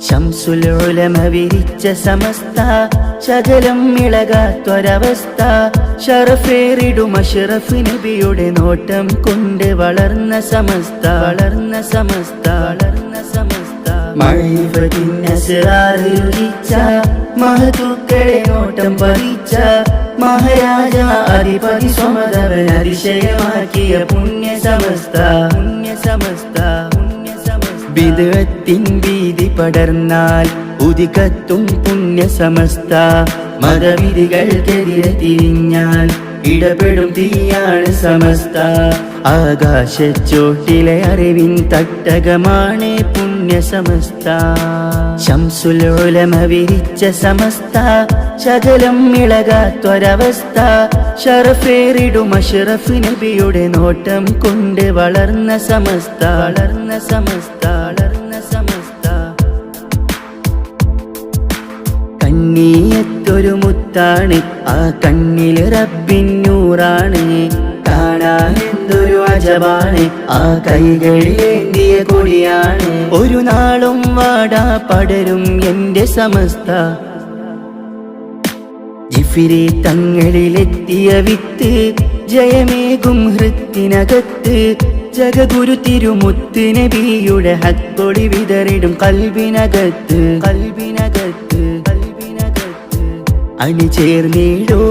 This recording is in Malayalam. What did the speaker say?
ശംസുൽ ഉലമ വിരിച്ച സമസ്ത ശകലം ഇളകാത്തൊരവസ്ഥ ഷറഫേറിടും അഷ്റഫ് നബിയുടെ നോട്ടം കൊണ്ട് വളർന്ന സമസ്ത മഅരിഫത്തിൻ അസ്റാറ് രുചിച്ച മഹതുക്കളെ നോട്ടം പതിച്ച മഹാരാജ അധിപതി സ്വമതവൻ അതിശയമാക്കിയ പുണ്യ സമസ്ത ബിദ്അത്തിൻ ഭീതി പടർന്നാൽ ഉദികത്തും പുണ്യ സമസ്ത മതവിധികൾക്കെതിരെ തിരിഞ്ഞാൽ ഇടപെടും തീയാണ് സമസ്ത ആകാശച്ചോട്ടിലെ അറിവിൻ തട്ടകമാണ് പുണ്യ സമസ്ത ശംസുൽ ഉലമ വിരിച്ച സമസ്ത ശകലം ഇളകാത്തൊരവസ്ഥ ഷറഫേറിടും അഷ്റഫ് നബിയുടെ നോട്ടം കൊണ്ട് വളർന്ന സമസ്ത കണ്ണീയത്തൊരു മുത്താണ് ആ കണ്ണിൽ റബ്ബിൻ നൂറാണ് കാണാൻ എന്തൊരു അജബാണ് ആ കൈകളിലേന്തിയ കൊടിയാണ് ഒരു നാളും വാടാ പടരും എന്റെ സമസ്ത ജിഫിരി തങ്ങളിലെത്തിയ വിത്ത് ജയമേകും ഹൃത്തിനകത്ത് ജഗഗുരു തിരുമുത്ത് നബിയുടെ ഹക്കൊളി വിതറിടും കൽബിനകത്ത് അണിചേർന്നിടോ